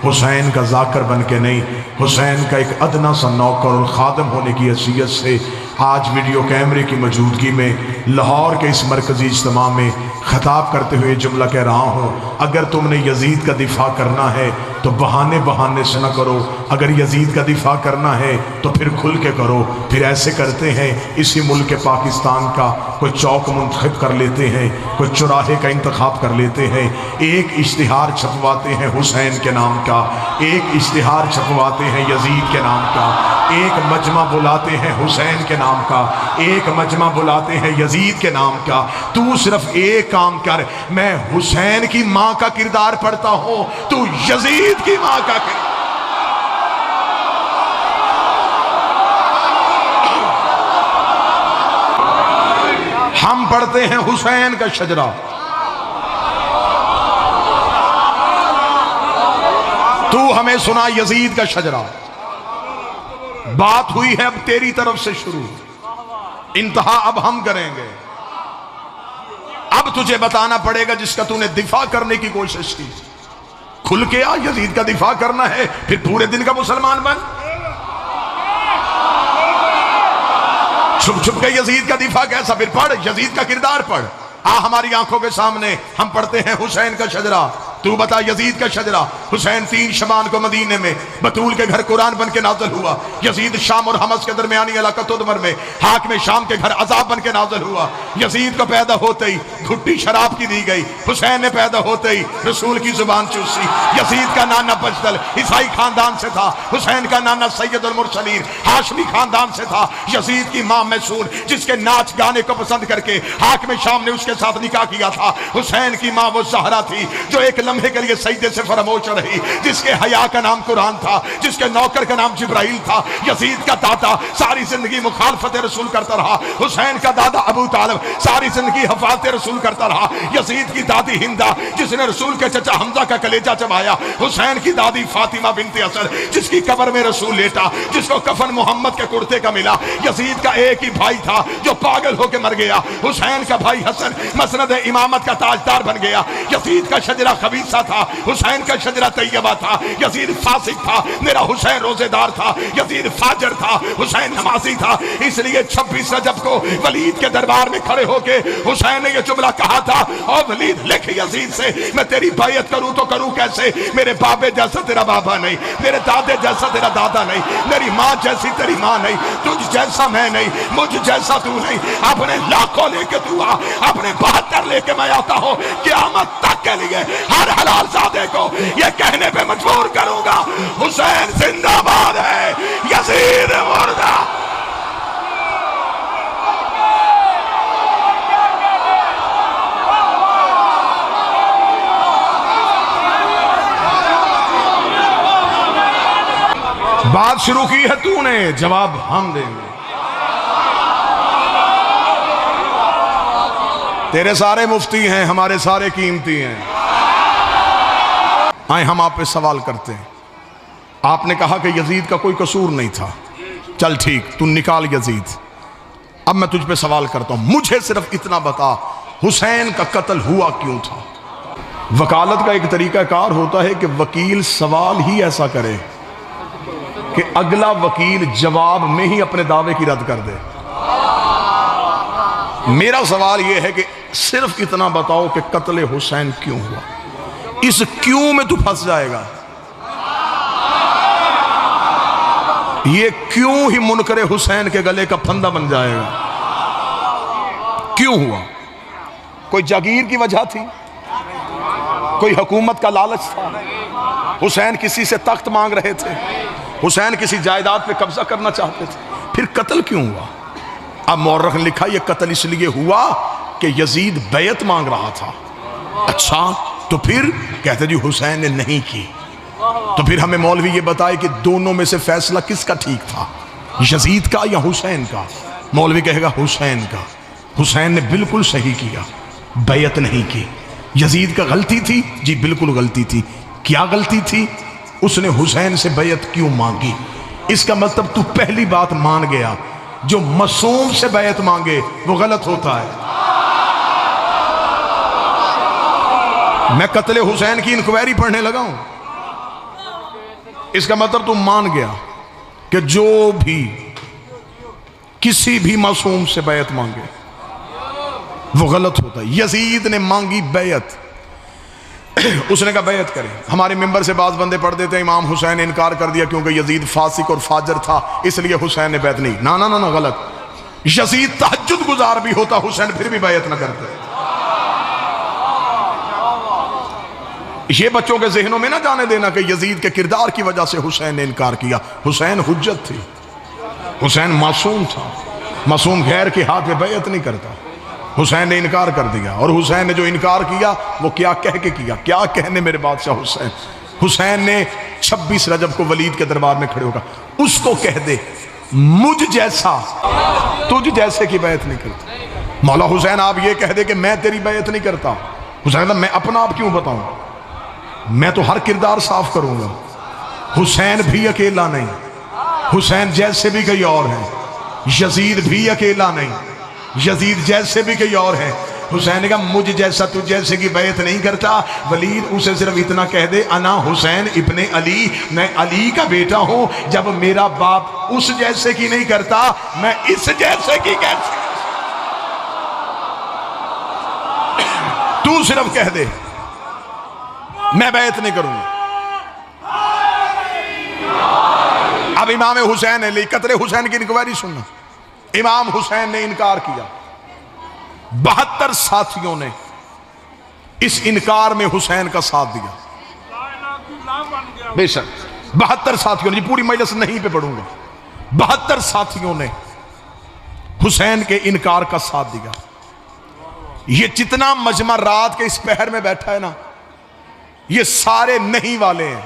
हुसैन का जाकर बन के नहीं, हुसैन का एक अदना सा नौकर और खादम होने की हैसियत से आज वीडियो कैमरे की मौजूदगी में लाहौर के इस मरकज़ी इज्तिमा में ख़िताब करते हुए जुमला कह रहा हूँ, अगर तुमने यजीद का दिफा करना है तो बहाने बहाने से न करो, अगर यजीद का दिफा करना है तो फिर खुल के करो। फिर ऐसे करते हैं, इसी मुल्क पाकिस्तान का कोई चौक मुंतखब कर लेते हैं, कोई चौराहे का इंतखाब कर लेते हैं, एक इश्तिहार छपवाते हैं हुसैन के नाम का, एक इश्तिहार छपवाते हैं यजीद के नाम का, एक मजमा बुलाते हैं हुसैन के नाम का, एक मजमा बुलाते हैं यजीद के नाम का। तू सिर्फ एक काम कर, मैं हुसैन की माँ का किरदार पढ़ता हूँ, तू यजीद की माँ का किरदार। हम पढ़ते हैं हुसैन का शजरा, तू हमें सुना यजीद का शजरा। बात हुई है अब तेरी तरफ से शुरू, इंतहा अब हम करेंगे। अब तुझे बताना पड़ेगा जिसका तूने दिफा करने की कोशिश की, खुल के आ, यजीद का दिफा करना है, फिर पूरे दिन का मुसलमान बन। छुप छुप के यजीद का दिफा कैसा, फिर पढ़ यजीद का किरदार पढ़। आ हमारी आंखों के सामने हम पढ़ते हैं हुसैन का शजरा, तू बता यजीद का शजरा। हुसैन 3 शबान को मदीने में बतूल के घर कुरान बन के नाजल हुआ, यजीद शाम और हमस के दरमियानी इलाका तुदमर में हाकिम शाम के घर अजाब बन के नाजल हुआ। यजीद को पैदा होते ही घुट्टी शराब की दी गई, हुसैन ने पैदा होते ही रसूल की जुबान चूसी। यजीद का नाना बजदल ईसाई खानदान से था, हुसैन का नाना सैयदुल मुरसलीन हाशमी खानदान से था। यजीद की मां मैसून जिसके नाच गाने को पसंद करके हाकिम शाम ने उसके साथ निकाह किया था। हुसैन की मां वो ज़हरा थी जो एक लम्हे के लिए सजदे से फरामोश रही, जिसके हया का नाम कुरान था, जिसके नौकर का नाम जिब्राइल था। यजीद का दादा सारी जिंदगी मुखालफत रसूल करता रहा, हुसैन का दादा अबू तालिब सारी जिंदगी हफाजत रसूल करता रहा। यजीद की दादी हिंदा जिसने रसूल के चचा हमजा का कलेजा चबाया, हुसैन की दादी फातिमा बिनते असद जिसकी कब्र में रसूल लेटा, जिसको कफन मोहम्मद के कुर्ते का मिला। यजीद का एक ही भाई था जो पागल होकर मर गया, हुसैन का भाई हसन मसनद इमामत का ताजदार बन गया। यजीद का शजरा खबीसा था, हुसैन का शजरा तैयबा था। यजीद फासिक था, मेरा हुसैन रोजेदार था। यजीद फाजर था, हुसैन नमाजी था। इसलिए 26 रजब को वलीद के दरबार में खड़े होके हुसैन ने यह जुमला कहा था, और वलीद लिख यजीद से, मैं तेरी बैयत करूं तो करूं कैसे, मेरे बाबे जैसा तेरा बाबा नहीं, मेरे दादे जैसा तेरा दादा नहीं, मेरी माँ जैसी तेरी माँ नहीं, तुझ जैसा मैं नहीं, मुझ जैसा तू नहीं। अपने लाखों लेके तू आ, अपने 72 लेके मैं आता हूं, क़यामत तक के लिए हर हलाल ज़ादे को ये कहने पे मजबूर करूंगा, हुसैन जिंदाबाद है, यजीद मुर्दा। बात शुरू की है तूने, जवाब हम देंगे। तेरे सारे मुफ्ती हैं, हमारे सारे कीमती हैं। आए हम आप पे सवाल करते हैं, आपने कहा कि यजीद का कोई कसूर नहीं था, चल ठीक, तू निकाल यजीद। अब मैं तुझ पे सवाल करता हूं, मुझे सिर्फ इतना बता, हुसैन का कत्ल हुआ क्यों था? वकालत का एक तरीकाकार होता है कि वकील सवाल ही ऐसा करे कि अगला वकील जवाब में ही अपने दावे की रद्द कर दे। मेरा सवाल यह है कि सिर्फ इतना बताओ कि कत्ल हुसैन क्यों हुआ। इस क्यों में तू फंस जाएगा, ये क्यों ही मुनकरे हुसैन के गले का फंदा बन जाएगा। क्यों हुआ? कोई जागीर की वजह थी, कोई हुकूमत का लालच था, हुसैन किसी से तख्त मांग रहे थे, हुसैन किसी जायदाद पे कब्जा करना चाहते थे, फिर कत्ल क्यों हुआ? अब मौर्रख ने लिखा यह कत्ल इसलिए हुआ कि यजीद बैयत मांग रहा था। अच्छा, तो फिर कहते जी हुसैन ने नहीं की, तो फिर हमें मौलवी ये बताए कि दोनों में से फैसला किसका ठीक था, यजीद का या हुसैन का? मौलवी कहेगा हुसैन का। हुसैन ने बिल्कुल सही किया, बैयत नहीं की। यजीद का गलती थी? जी बिल्कुल गलती थी। क्या गलती थी? उसने हुसैन से बैयत क्यों मांगी? इसका मतलब तू पहली बात मान गया, जो मासूम से बैयत मांगे वो गलत होता है। मैं कत्ले हुसैन की इंक्वायरी पढ़ने लगा हूं, इसका मतलब तू मान गया कि जो भी किसी भी मासूम से बैत मांगे वो गलत होता है। यजीद ने मांगी बैत, उसने कहा बैत करें। हमारे मेंबर से बाज बंदे पढ़ देते हैं इमाम हुसैन ने इनकार कर दिया क्योंकि यजीद फासिक और फाजर था इसलिए हुसैन ने बैत नहीं। ना ना ना ना, गलत। यजीद तहज्जुद गुजार भी होता, हुसैन फिर भी बैत ना करते। ये बच्चों के जहनों में ना जाने देना कि यजीद के किरदार की वजह से हुसैन ने इनकार किया। हुसैन हुज्जत थी, हुसैन मासूम था, मासूम गैर के हाथ में बैत नहीं करता। हुसैन ने इनकार कर दिया, और हुसैन ने जो इनकार किया वो क्या कह के किया, क्या कहने मेरे बादशाह हुसैन। हुसैन ने 26 रजब को वलीद के दरबार में खड़े होकर उसको कह दे मुझ जैसा तुझ जैसे की बैत नहीं करता। मौला हुसैन आप ये कह दे कि मैं तेरी बैत नहीं करता। हुसैन मैं अपना आप क्यों बताऊं, मैं तो हर किरदार साफ करूंगा। हुसैन भी अकेला नहीं, हुसैन जैसे भी कई और हैं। यजीद भी अकेला नहीं, यजीद जैसे भी कई और हैं। हुसैन ने कहा मुझ जैसा तू जैसे की बैत नहीं करता। वलीद उसे सिर्फ इतना कह दे अना हुसैन इब्ने अली, मैं अली का बेटा हूं। जब मेरा बाप उस जैसे की नहीं करता मैं इस जैसे की कैसे। तू सिर्फ कह दे मैं बैत नहीं करूंगा। अब इमाम हुसैन ने ली कतरे हुसैन की इंक्वायरी सुनना। इमाम हुसैन ने इनकार किया, 72 साथियों ने इस इनकार में हुसैन का साथ दिया। बेशक 72 साथियों ने, पूरी मजलिस नहीं पे पढ़ूंगा, 72 साथियों ने हुसैन के इनकार का साथ दिया। ये जितना मजमा रात के इस पहर में बैठा है ना, ये सारे नहीं वाले हैं।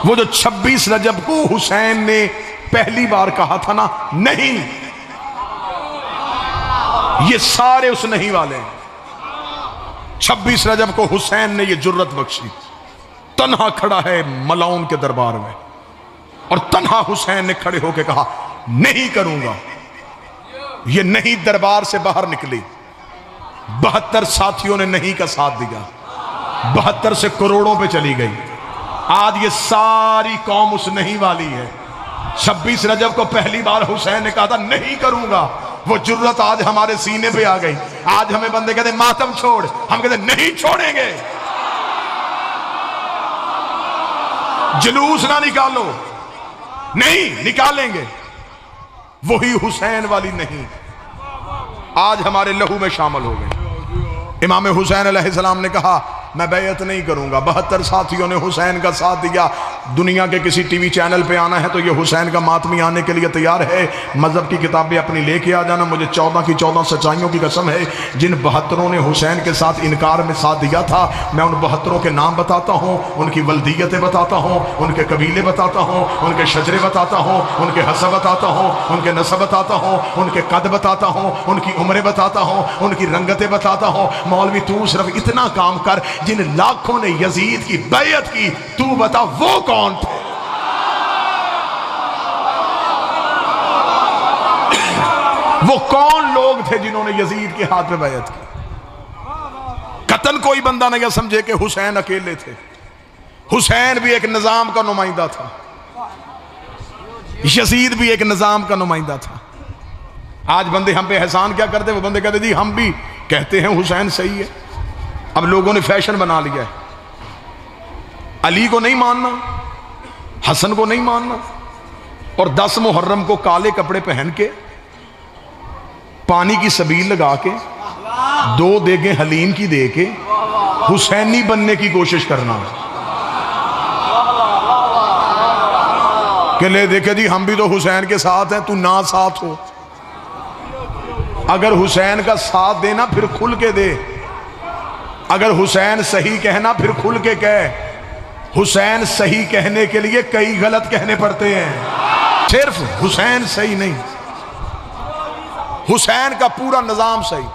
वो जो 26 रजब को हुसैन ने पहली बार कहा था ना नहीं, ये सारे उस नहीं वाले हैं। 26 रजब को हुसैन ने ये जुर्रत बख्शी, तन्हा खड़ा है मलाउन के दरबार में, और तन्हा हुसैन ने खड़े होकर कहा नहीं करूंगा। ये नहीं दरबार से बाहर निकली, 72 साथियों ने नहीं का साथ दिया, 72 से करोड़ों पे चली गई। आज ये सारी कौम उस नहीं वाली है। 26 रजब को पहली बार हुसैन ने कहा था नहीं करूंगा, वो जुर्रत आज हमारे सीने पे आ गई। आज हमें बंदे कहते मातम छोड़, हम कहते नहीं छोड़ेंगे। जुलूस ना निकालो, नहीं निकालेंगे। वही हुसैन वाली नहीं आज हमारे लहू में शामिल हो गई। इमाम हुसैन अलैहिस्सलाम ने कहा मैं बैत नहीं करूंगा। 72 साथियों ने हुसैन का साथ दिया। दुनिया के किसी टीवी चैनल पे आना है तो ये हुसैन का मातमी आने के लिए तैयार है। मजहब की किताबें अपनी लेके आ जाना। मुझे 14 की 14 सच्चाइयों की कसम है, जिन 72 ने हुसैन के साथ इनकार में साथ दिया था, मैं उन 72 के नाम बताता हूँ, उनकी वल्दियतें बताता हूँ, उनके कबीले बताता हूँ, उनके शजरे बताता हूँ, उनके हसब बताता हूँ, उनके नसब बताता हूँ, उनके कद बताता हूँ, उनकी उम्रें बताता हूँ, उनकी रंगतें बताता हूँ। मौलवी तू सिर्फ इतना काम कर, जिन लाखों ने यजीद की बैयत की, तू बता वो कौन थे। वो कौन लोग थे जिन्होंने यजीद के हाथ में बैयत की। कतन कोई बंदा नहीं समझे कि हुसैन अकेले थे। हुसैन भी एक निजाम का नुमाइंदा था, यजीद भी एक निजाम का नुमाइंदा था। आज बंदे हम पे एहसान क्या करते, वो बंदे कहते जी हम भी कहते हैं हुसैन सही है। अब लोगों ने फैशन बना लिया है, अली को नहीं मानना, हसन को नहीं मानना, और 10 मुहर्रम को काले कपड़े पहन के पानी की सबील लगा के 2 देगे हलीम की दे के हुसैनी बनने की कोशिश करना कि ले देखे जी हम भी तो हुसैन के साथ हैं, तू ना साथ हो। अगर हुसैन का साथ देना फिर खुल के दे, अगर हुसैन सही कहना फिर खुल के कह। हुसैन सही कहने के लिए कई गलत कहने पड़ते हैं, सिर्फ हुसैन सही नहीं, हुसैन का पूरा निजाम सही।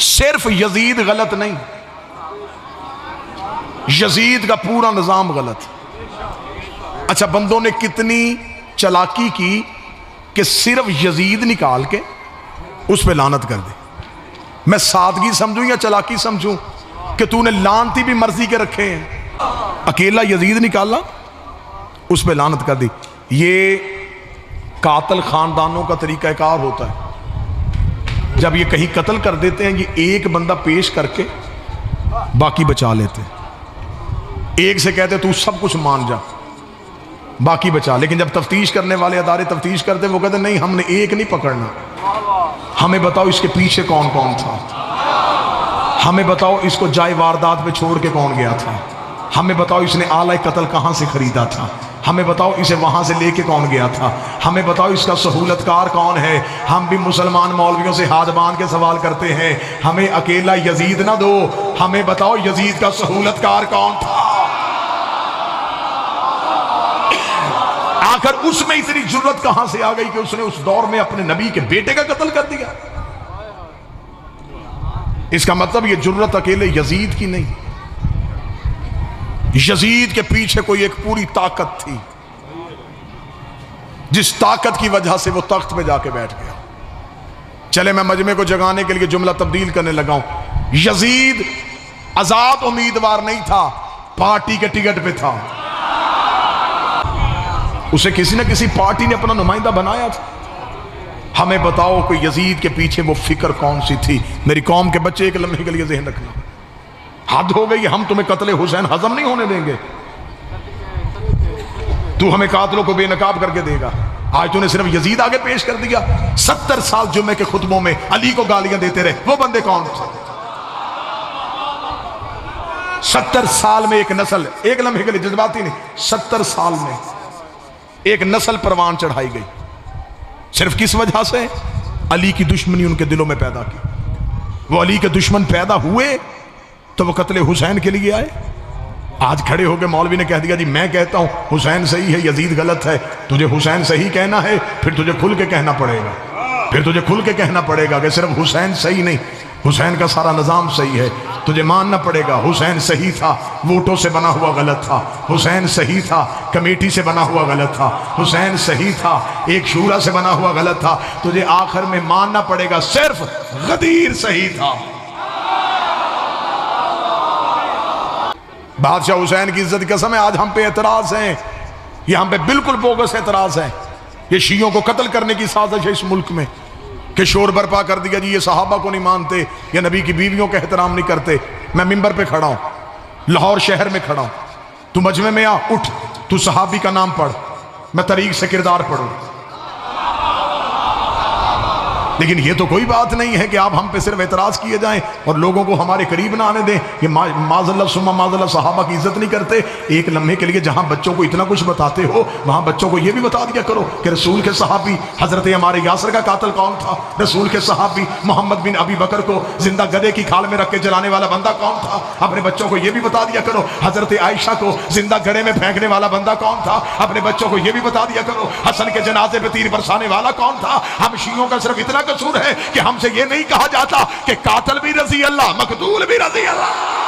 सिर्फ यजीद गलत नहीं, यजीद का पूरा निजाम गलत। अच्छा बंदों ने कितनी चालाकी की कि सिर्फ यजीद निकाल के उस पर लानत कर दी। मैं सादगी समझूं या चालाकी समझूं? कि तूने लानती भी मर्जी के रखे हैं। अकेला यजीद निकाला, उस पर लानत कर दी। ये कातल खानदानों का तरीकाकार होता है। जब ये कहीं कत्ल कर देते हैं, ये एक बंदा पेश करके बाकी बचा लेते हैं। एक से कहते तू सब कुछ मान जा, बाकी बचा। लेकिन जब तफ्तीश करने वाले अदारे तफ्तीश करते, वो कहते नहीं, हमने एक नहीं पकड़ना, हमें बताओ इसके पीछे कौन कौन था, हमें बताओ इसको जाए वारदात पे छोड़ के कौन गया था, हमें बताओ इसने आला कत्ल कहाँ से खरीदा था, हमें बताओ इसे वहां से लेके कौन गया था, हमें बताओ इसका सहूलतकार कौन है। हम भी मुसलमान मौलवियों से हाथ बांध के सवाल करते हैं, हमें अकेला यजीद ना दो, हमें बताओ यजीद का सहूलतकार कौन था। आखिर उसमें इतनी जुर्रत कहां से आ गई कि उसने उस दौर में अपने नबी के बेटे का कत्ल कर दिया। इसका मतलब ये जुर्रत अकेले यजीद की नहीं, यजीद के पीछे कोई एक पूरी ताकत थी, जिस ताकत की वजह से वो तख्त पे जाके बैठ गया। चले मैं मजमे को जगाने के लिए जुमला तब्दील करने लगा हूं। यजीद आजाद उम्मीदवार नहीं था, पार्टी के टिकट पे था। उसे किसी न किसी पार्टी ने अपना नुमाइंदा बनाया था। हमें बताओ कि यजीद के पीछे वो फिक्र कौन सी थी। मेरी कौम के बच्चे एक लम्हे के लिए ज़हन रखना, हद हो गई, हम तुम्हें कत्ले हुसैन हजम नहीं होने देंगे। तू हमें कातलों को बेनकाब करके देगा। आज तूने सिर्फ यजीद आगे पेश कर दिया। 70 साल जुम्मे के खुतबों में अली को गालियां देते रहे, वो बंदे कौन थे? 70 साल में एक नस्ल, एक लम्हे के लिए जज्बाती नहीं, 70 साल में एक नस्ल परवान चढ़ाई गई। सिर्फ किस वजह से? अली की दुश्मनी उनके दिलों में पैदा की। वो अली के दुश्मन पैदा हुए तो वो कत्ले हुसैन के लिए आए। आज खड़े होकर मौलवी ने कह दिया जी मैं कहता हूं हुसैन सही है, यजीद गलत है। तुझे हुसैन सही कहना है, फिर तुझे खुल के कहना पड़ेगा, फिर तुझे खुल के कहना पड़ेगा कि सिर्फ हुसैन सही नहीं, हुसैन का सारा निज़ाम सही है। तुझे मानना पड़ेगा हुसैन सही था, वोटों से बना हुआ गलत था, हुसैन सही था, कमेटी से बना हुआ गलत था, हुसैन सही था, एक शूरा से बना हुआ गलत था। तुझे आखिर में मानना पड़ेगा सिर्फ गदीर सही था। बादशाह हुसैन की इज्जत की कसम है, आज हम पे एतराज है, ये हम पे बिल्कुल बोगस एतराज है। ये शियों को कत्ल करने की साजिश है इस मुल्क में, कि शोर बर्पा कर दिया जी ये सहाबा को नहीं मानते, ये नबी की बीवियों का एहतराम नहीं करते। मैं मिंबर पे खड़ा हूं, लाहौर शहर में खड़ा हूं, तू मजमे में आ, उठ, तू सहाबी का नाम पढ़, मैं तरीक से किरदार पढ़ूं। लेकिन ये तो कोई बात नहीं है कि आप हम पे सिर्फ एतराज किए जाएं और लोगों को हमारे करीब ना आने दें। ये माज़ल्लाह सुम्मा माज़ल्लाह सहाबा की इज्जत नहीं करते। एक लम्हे के लिए जहां बच्चों को इतना कुछ बताते हो, वहां बच्चों को ये भी बता दिया करो कि रसूल के सहाबी हजरत हमारे यासर का कातिल कौन था, रसूल के सहाबी मोहम्मद बिन अबी बकर को जिंदा गधे की खाल में रख के जलाने वाला बंदा कौन था। अपने बच्चों को ये भी बता दिया करो हजरत आयशा को जिंदा घड़े में फेंकने वाला बंदा कौन था। अपने बच्चों को ये भी बता दिया करो हसन के जनाजे पे तीर बरसाने वाला कौन था। हम शियों का सिर्फ इतना कसूर है कि हमसे ये नहीं कहा जाता कि कातिल भी रजी अल्लाह, मकतूल भी रजी अल्लाह।